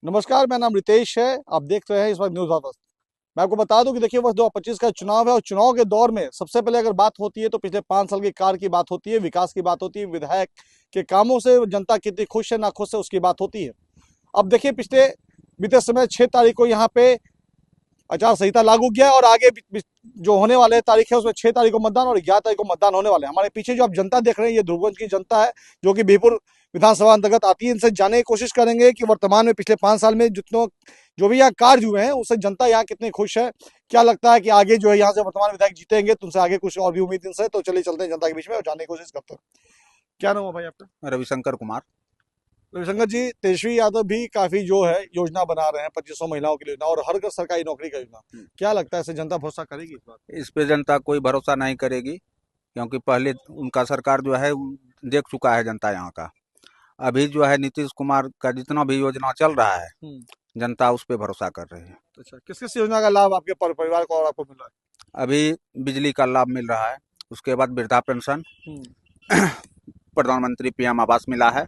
नमस्कार, मेरा नाम रितेश है। आप देख रहे हैं इस वक्त न्यूज वापस। मैं आपको बता दूं कि देखिए वर्ष 2025 का चुनाव है और चुनाव के दौर में सबसे पहले अगर बात होती है तो पिछले 5 साल की कार्य की बात होती है, विकास की बात होती है, विधायक के कामों से जनता कितनी खुश है ना खुश है उसकी बात होती है। अब देखिए पिछले बीते समय 6 तारीख को यहाँ पे आचार संहिता लागू किया है और आगे जो होने वाले तारीख है उसमें 6 तारीख को मतदान और 11 तारीख को मतदान होने वाले हैं। हमारे पीछे जो आप जनता देख रहे हैं ये ध्रुवगंज की जनता है जो कि बीरपुर विधानसभा अंतर्गत आती है। इनसे जानने की कोशिश करेंगे कि वर्तमान में पिछले 5 साल में जितनों जो भी यहाँ कार्य हुए हैं उससे जनता यहाँ कितनी खुश है, क्या लगता है कि आगे जो है यहाँ से वर्तमान विधायक जीतेंगे, तुमसे आगे कुछ और भी उम्मीद इनसे। तो चलिए चलते हैं जनता के बीच में और जानने की कोशिश करते हैं। क्या नाम है भाई आपका? रविशंकर कुमार। रविशंकर जी, तेजस्वी यादव भी काफी जो है योजना बना रहे हैं, 2500 महिलाओं की योजना और हर घर सरकारी नौकरी का योजना। क्या लगता है इससे जनता भरोसा करेगी इस बार? इस पे जनता कोई भरोसा नहीं करेगी, क्योंकि पहले उनका सरकार जो है देख चुका है जनता यहाँ का। अभी जो है नीतीश कुमार का जितना भी योजना चल रहा है जनता उस पे भरोसा कर रही है। अच्छा, किस किस योजना का लाभ आपके परिवार को और आपको मिल रहा है? अभी बिजली का लाभ मिल रहा है, उसके बाद वृद्धा पेंशन, प्रधानमंत्री पीएम आवास मिला है,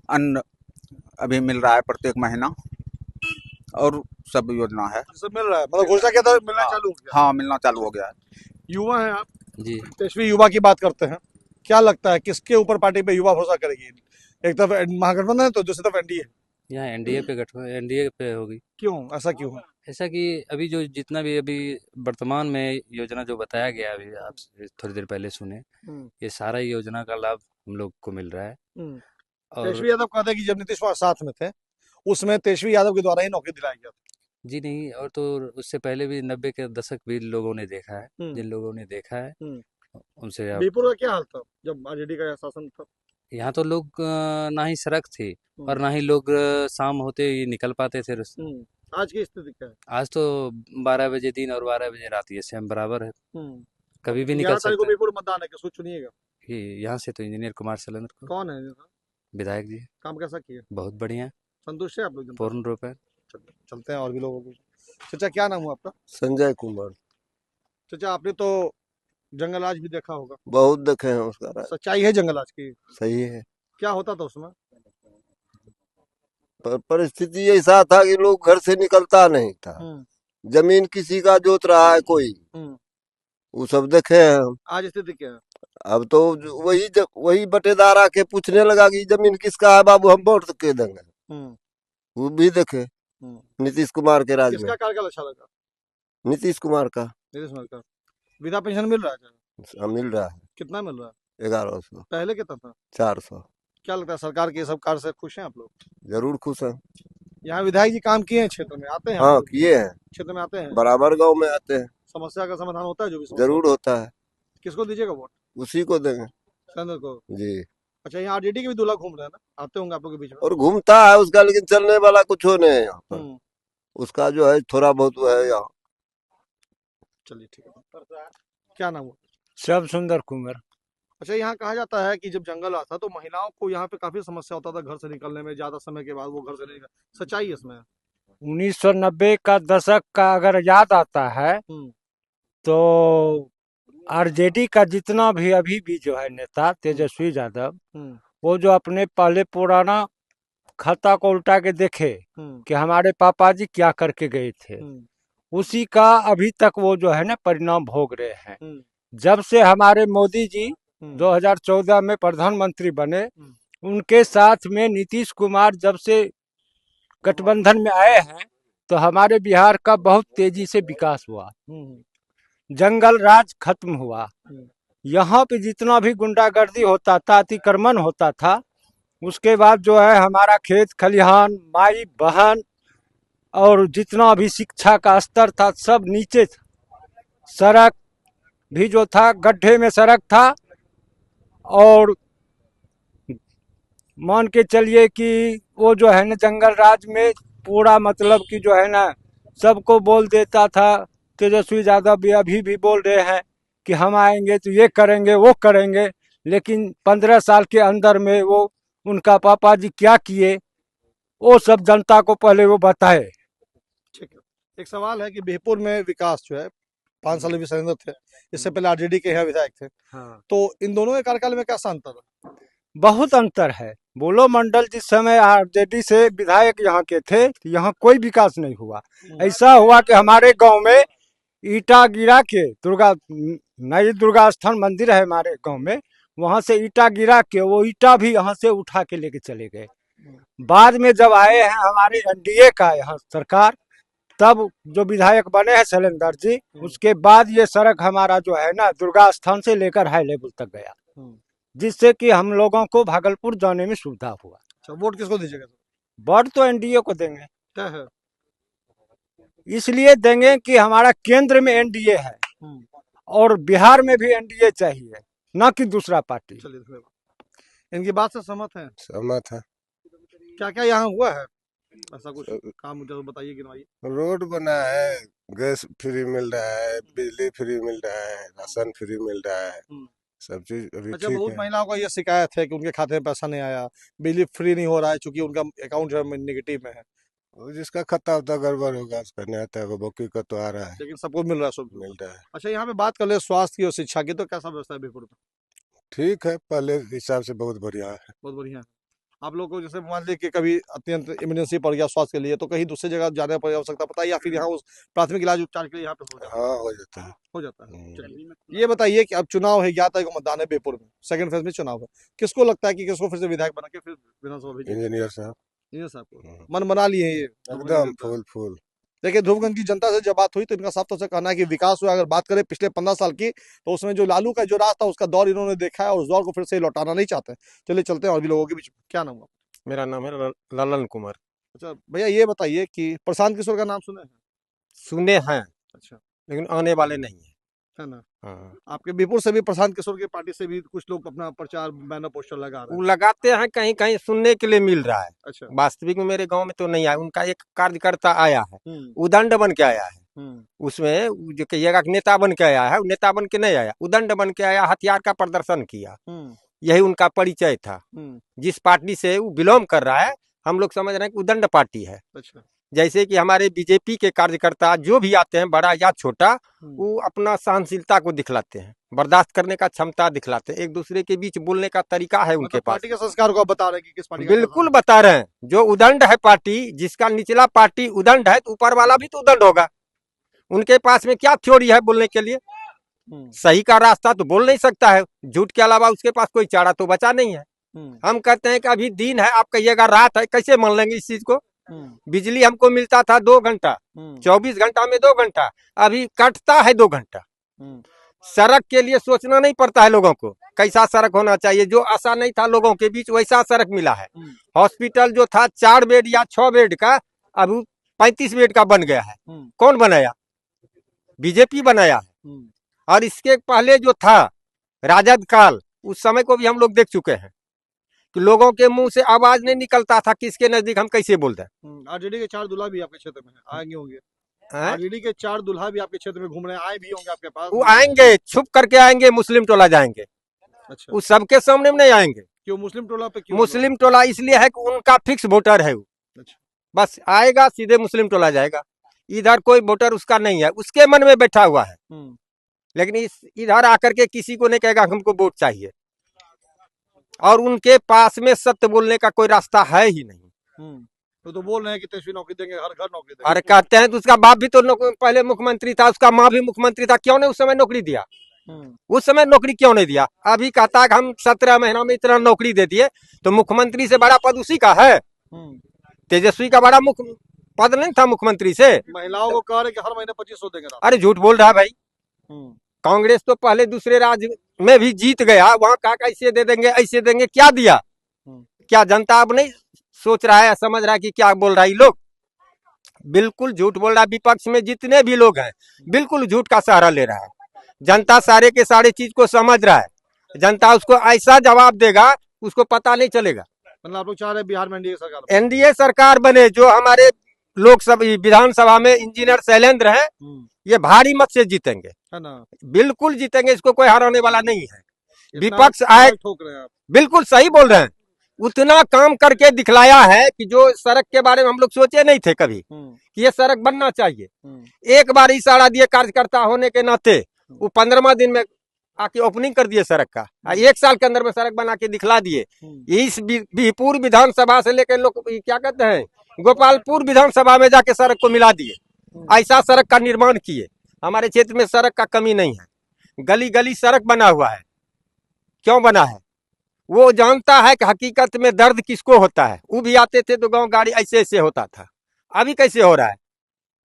अन्न अभी मिल रहा है प्रत्येक महीना, और सब योजना है। सब मिल रहा है, मतलब घोषणा के तहत मिलना चालू हो गया? हाँ, मिलना चालू हो गया है। युवा है आप जी। तेजस्वी युवा की बात करते हैं, क्या लगता है किसके ऊपर पार्टी पे युवा भरोसा करेगी? एक तरफ महागठबंधन है तो दूसरी तरफ एनडीए। यहाँ एनडीए पे होगी। क्यों, ऐसा क्यों है? ऐसा कि अभी जो जितना भी अभी वर्तमान में योजना जो बताया गया अभी आप थोड़ी देर पहले सुने, ये सारा योजना का लाभ हम लोग को मिल रहा है। और तेजस्वी यादव कहते हैं कि जब नीतीश कुमार साथ में थे उसमें तेजस्वी यादव के द्वारा ही नौकरी दिलाया गया था। जी नहीं, और तो उससे पहले भी 90 के दशक भी लोगों ने देखा है, जिन लोगों ने देखा है उनसे आप। बीरपुर का क्या हाल था जब आरजेडी का शासन था? यहाँ तो लोग ना ही सड़क थी और ना ही लोग शाम होते ही निकल पाते थे। आज की स्थिति क्या है? आज तो 12 बजे दिन और 12 बजे रात ये सेम बराबर है, कभी भी निकल 11 तारीख को सकता है। बीरपुर मतदान है, किसको चुनिएगा? यहाँ से तो इंजीनियर कुमार शैलेंद्र को। कौन है विधायक जी काम कैसा किया? बहुत बढ़िया, संतुष्ट है आप लोग जनता? पूर्ण रूप है। चलते हैं और भी लोगों को। चाचा क्या नाम हुआ आपका? संजय कुमार। चाचा आपने तो जंगलराज भी देखा होगा? बहुत देखे हैं उसका राज। सच्चाई है जंगलराज की? सही है। क्या होता था उसमें? परिस्थिति ऐसा था कि लोग घर से निकलता नहीं था, जमीन किसी का जोत रहा है कोई, वो सब देखे हैं हम। आज स्थिति क्या है? अब तो वही बटेदार आके पूछने लगा कि जमीन किसका है बाबू, हम वोट के देंगे। वो भी देखे नीतीश कुमार के राज में। किसका कार्यकाल अच्छा लगा? नीतीश कुमार का। नीतीश कुमार का। वृद्धा पेंशन मिल रहा है? मिल रहा है। कितना मिल रहा है? 1100। पहले कितना था? 400। क्या लगता है सरकार के सब कार्य से खुश हैं आप लोग? जरूर खुश हैं। यहाँ विधायक जी काम किए हैं, क्षेत्र में आते हैं? हाँ किए हैं, क्षेत्र में आते हैं, बराबर गांव में आते हैं। समस्या का समाधान होता है जो भी समस्या? जरूर होता है। किसको दीजिएगा वोट? उसी को देंगे। शैलेंद्र को जी। अच्छा, यहाँ आरजेडी के भी दूल्हा घूम रहे हैं ना, आते होंगे आप लोग के बीच में? और घूमता है उसका, लेकिन चलने वाला कुछ हो नहीं है यहाँ पर। उसका जो है थोड़ा बहुत वो है यहाँ। चलिए ठीक है। क्या नाम हुआ? सब सुंदर कुमार। अच्छा, यहाँ कहा जाता है कि जब जंगल आता तो महिलाओं को यहाँ पे काफी समस्या होता था घर से निकलने में, ज्यादा समय के बाद वो घर से नहीं निकल। सच्चाई है इसमें? 1990 का दशक का अगर याद आता है तो आरजेडी का जितना भी अभी भी जो है नेता तेजस्वी यादव, वो जो अपने पहले पुराना खाता को उल्टा के देखे कि हमारे पापा जी क्या करके गए थे, उसी का अभी तक वो जो है ना परिणाम भोग रहे हैं। जब से हमारे मोदी जी 2014 में प्रधानमंत्री बने, उनके साथ में नीतीश कुमार जब से गठबंधन में आए हैं तो हमारे बिहार का बहुत तेजी से विकास हुआ, जंगल राज खत्म हुआ। यहाँ पे जितना भी गुंडागर्दी होता था, अतिक्रमण होता था, उसके बाद जो है हमारा खेत खलिहान, माई बहन और जितना भी शिक्षा का स्तर था सब नीचे था। सड़क भी जो था गड्ढे में सड़क था, और मान के चलिए कि वो जो है ना जंगल राज में पूरा मतलब कि जो है ना सबको बोल देता था। तेजस्वी यादव भी अभी भी बोल रहे हैं कि हम आएंगे तो ये करेंगे वो करेंगे, लेकिन 15 साल के अंदर में वो उनका पापा जी क्या किए वो सब जनता को पहले वो बताए। ठीक है, एक सवाल है कि बीरपुर में विकास जो है 5 साल में शैलेंद्र थे, इससे पहले आरजेडी के यहाँ विधायक थे, तो इन दोनों के कार्यकाल में क्या अंतर है? बहुत अंतर है। बोलो मंडल जिस समय आरजेडी से विधायक यहाँ के थे, तो यहाँ कोई विकास नहीं हुआ। ऐसा हुआ कि हमारे गांव में ईटा गिरा के नई दुर्गा स्थान मंदिर है हमारे गांव में, वहां से ईटा गिरा के वो ईटा भी यहाँ से उठा के लेके चले गए। बाद में जब आए हैं हमारे एनडीए का यहाँ सरकार, तब जो विधायक बने हैं शैलेंद्र जी, उसके बाद ये सड़क हमारा जो है ना दुर्गा स्थान से लेकर हाई लेवल तक गया, जिससे कि हम लोगों को भागलपुर जाने में सुविधा हुआ। अच्छा, वोट किसको दीजिएगा? वोट तो एनडीए को देंगे, क्या है? इसलिए देंगे कि हमारा केंद्र में एनडीए है और बिहार में भी एनडीए चाहिए, न कि दूसरा पार्टी। चलिए, धन्यवाद। इनकी बात से सहमत हैं? सहमत है। क्या क्या यहाँ हुआ है ऐसा कुछ काम मुझे तो बताइए, गिनवाइए। रोड बना है, गैस फ्री मिल रहा है, बिजली फ्री मिल रहा है, राशन फ्री मिल रहा है, सब चीज अभी अच्छा, ठीक बहुत है। महिलाओं का ये शिकायत है कि उनके खाते में पैसा नहीं आया, बिजली फ्री नहीं हो रहा है क्योंकि उनका अकाउंट जो है नेगेटिव में है, वो जिसका खाता होता गड़बड़ होगा उसका नहीं आता है, बाकी का तो आ रहा है, लेकिन सबको मिल रहा है, सब मिल रहा है। अच्छा, यहाँ पे बात कर ले स्वास्थ्य की और शिक्षा की, तो कैसा व्यवस्था है बीरपुर में? ठीक है, पहले हिसाब से बहुत बढ़िया है। बहुत बढ़िया है। आप लोग को जैसे मान लीजिए कि कभी अत्यंत इमरजेंसी पड़ गया स्वास्थ्य के लिए, तो कहीं दूसरी जगह जाने पर आवश्यकता पता है, या फिर यहाँ उस प्राथमिक इलाज उपचार के लिए यहाँ पे हो जाता है? हाँ, हो जाता है। हो जाता है। चलिए, ये बताइए कि अब चुनाव है, 11 तारीख को मतदान है बेपुर में, सेकंड फेज में चुनाव है, किसको लगता है कि किसको फिर से विधायक बना के फिर विधानसभा भेजेंगे? इंजीनियर साहब इंजीनियर साहब को मन बना लिए हैं ये एकदम फुल फुल। देखिए, ध्रुवगंज की जनता से जब बात हुई तो इनका साफ तौर से कहना है कि विकास हुआ। अगर बात करें पिछले 15 साल की, तो उसमें जो लालू का जो राज था उसका दौर इन्होंने देखा है और उस दौर को फिर से लौटाना नहीं चाहते। चलिए चलते हैं और भी लोगों के बीच में। क्या नाम है? मेरा नाम है ललन कुमार। अच्छा भैया, ये बताइए कि प्रशांत किशोर का नाम सुने हैं? सुने हैं अच्छा, लेकिन आने वाले नहीं है। है ना? हाँ। आपके बीरपुर से भी प्रशांत किशोर की पार्टी से भी कुछ लोग अपना प्रचार बैनर पोस्टर लगा रहे वो हैं। लगाते हैं, कहीं कहीं सुनने के लिए मिल रहा है, अच्छा। वास्तविक में मेरे गांव में तो नहीं आया। उनका एक कार्यकर्ता आया है, हम्म, उदंड बन के आया है, हम्म, उसमें वो जो कहिएगा कि नेता बन के आया है, वो नेता बन के नहीं आया, उदंड बन के आया, हथियार का प्रदर्शन किया। हम्म, यही उनका परिचय था। जिस पार्टी से वो बिलोंग कर रहा है, हम लोग समझ रहे हैं कि उदंड पार्टी है। अच्छा। जैसे कि हमारे बीजेपी के कार्यकर्ता जो भी आते हैं, बड़ा या छोटा, वो अपना सहनशीलता को दिखलाते हैं, बर्दाश्त करने का क्षमता दिखलाते हैं, एक दूसरे के बीच बोलने का तरीका है उनके मतलब पास। पार्टी के संस्कार को आप बता रहे हैं कि किस पार्टी का बिल्कुल बता रहे हैं। जो उदंड है पार्टी, जिसका निचला पार्टी उदंड है, तो ऊपर वाला भी तो उदंड होगा। उनके पास में क्या थ्योरी है बोलने के लिए? सही का रास्ता तो बोल नहीं सकता है, झूठ के अलावा उसके पास कोई चारा तो बचा नहीं है। हम कहते हैं कि अभी दिन है, आप कहिएगा रात है, कैसे मान लेंगे इस चीज को? बिजली हमको मिलता था 2 घंटा, 24 घंटा में 2 घंटा, अभी कटता है 2 घंटा। सड़क के लिए सोचना नहीं पड़ता है लोगों को, कैसा सड़क होना चाहिए। जो आशा नहीं था लोगों के बीच, वैसा सड़क मिला है। हॉस्पिटल जो था 4 बेड या 6 बेड का, अब 35 बेड का बन गया है। कौन बनाया? बीजेपी बनाया है। और इसके पहले जो था राजद काल, उस समय को भी हम लोग देख चुके हैं कि लोगों के मुंह से आवाज नहीं निकलता था कि इसके नजदीक हम कैसे बोल दें। आरजेडी के 4 दूल्हा भी आपके क्षेत्र में आएंगे होंगे? आरजेडी के 4 दूल्हा भी आपके क्षेत्र में घूम रहे हैं, आए भी होंगे आपके पास? वो आएंगे, छुप करके आएंगे, मुस्लिम टोला जाएंगे। अच्छा। वो सबके सामने में नहीं आएंगे। क्यों मुस्लिम टोला पे क्यों? मुस्लिम टोला इसलिए है कि उनका फिक्स वोटर है वो। अच्छा। बस आएगा सीधे मुस्लिम टोला जाएगा, इधर कोई वोटर उसका नहीं है, उसके मन में बैठा हुआ है। लेकिन इधर आकर के किसी को नहीं कहेगा हमको वोट चाहिए। और उनके पास में सत्य बोलने का कोई रास्ता है ही नहीं। तो बोल रहे हैं कि तेजस्वी नौकरी देंगे, हर घर नौकरी देंगे। अरे कहते हैं तो उसका बाप भी तो पहले मुख्यमंत्री था, उसका माँ भी मुख्यमंत्री था, क्यों नहीं उस समय नौकरी दिया? उस समय नौकरी क्यों नहीं दिया? अभी कहता है कि हम 17 महीना में इतना नौकरी दे दिए, तो मुख्यमंत्री से बड़ा पद उसी का है। तेजस्वी का बड़ा पद नहीं था मुख्यमंत्री से। महिलाओं को कह रहे कि हर महीने 2500 देंगे। अरे झूठ बोल रहा है भाई। कांग्रेस तो पहले दूसरे राज्य में भी जीत गया, वहां कहा ऐसे दे देंगे, ऐसे देंगे, क्या दिया? क्या जनता अब नहीं सोच रहा है, समझ रहा है कि क्या बोल रहा है ये लोग? बिल्कुल झूठ बोल रहा है। विपक्ष में जितने भी लोग हैं, बिल्कुल झूठ का सहारा ले रहा है। जनता सारे के सारे चीज को समझ रहा है। जनता उसको ऐसा जवाब देगा, उसको पता नहीं चलेगा। मतलब आप लोग चाह रहे हैं बिहार में एनडीए सरकार बने। जो हमारे लोकसभा विधानसभा में इंजीनियर शैलेंद्र है, ये भारी मत से जीतेंगे, है ना? बिल्कुल जीतेंगे, इसको कोई हराने वाला नहीं है। विपक्ष आए, बिल्कुल सही बोल रहे हैं। उतना काम करके दिखलाया है कि जो सड़क के बारे में हम लोग सोचे नहीं थे कभी कि ये सड़क बनना चाहिए। एक बार इशारा दिए कार्यकर्ता होने के नाते, वो 15वां दिन में आके ओपनिंग कर दिए सड़क का। 1 साल के अंदर में सड़क बना के दिखला दिए। इस बिहपुर विधानसभा से लेकर लोग क्या कहते हैं गोपालपुर विधानसभा में जाके सड़क को मिला दिए। ऐसा सड़क का निर्माण किए। हमारे क्षेत्र में सड़क का कमी नहीं है, गली गली सड़क बना हुआ है। क्यों बना है? वो जानता है कि हकीकत में दर्द किसको होता है। वो भी आते थे तो गांव गाड़ी ऐसे ऐसे होता था, अभी कैसे हो रहा है?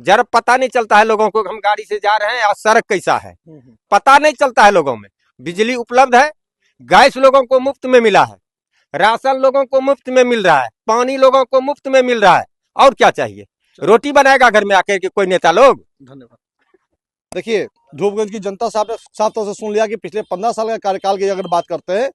जरा पता नहीं चलता है लोगों को हम गाड़ी से जा रहे हैं और सड़क कैसा है, पता नहीं चलता है लोगों में। बिजली उपलब्ध है, गैस लोगों को मुफ्त में मिला है, राशन लोगों को मुफ्त में मिल रहा है, पानी लोगों को मुफ्त में मिल रहा है। और क्या चाहिए? रोटी बनाएगा घर में आकर के कोई नेता लोग? धन्यवाद। देखिए, धूपगंज की जनता से आपने साफ तौर से सुन लिया कि पिछले 15 साल का कार्यकाल की अगर बात करते हैं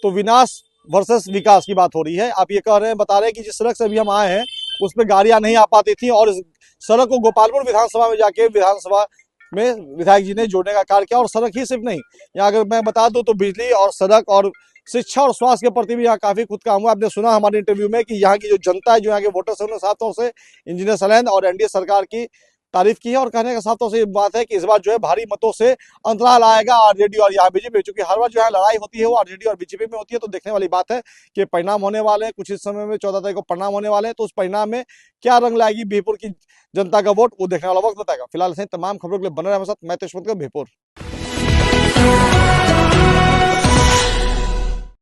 तो विनाश वर्सेस विकास की बात हो रही है। आप ये कह रहे हैं, बता रहे हैं कि जिस सड़क से अभी हम आए हैं उस पर गाड़ियां नहीं आ पाती थी और इस सड़क को गोपालपुर विधानसभा में जाके विधानसभा में विधायक जी ने जोड़ने का कार्य किया। और सड़क ही सिर्फ नहीं, यहाँ अगर मैं बता दूं तो बिजली और सड़क और शिक्षा और स्वास्थ्य के प्रति भी यहाँ काफी खुद काम हुआ। आपने सुना हमारे इंटरव्यू में कि यहाँ की जो जनता है, जो यहाँ के वोटर्स है, उन्होंने साफ तौर से इंजीनियर सलैन और एनडीए सरकार की तारीफ की है और कहने का साफ तौर से ये बात है कि इस बार जो है भारी मतों से अंतराल आएगा आरजेडी और यहाँ बीजेपी। चूंकि हर बार जो है लड़ाई होती है वो आरजेडी और बीजेपी में होती है, तो देखने वाली बात है कि परिणाम होने वाले हैं। कुछ इस समय में 14 तारीख को परिणाम होने वाले हैं, तो उस परिणाम में क्या रंग लाएगी बिहपुर की जनता का वोट, वो देखने वाला वक्त बताएगा। फिलहाल से तमाम खबरों के लिए बने रहे हमारे साथ। मैं तो यशवंत बिहपुर।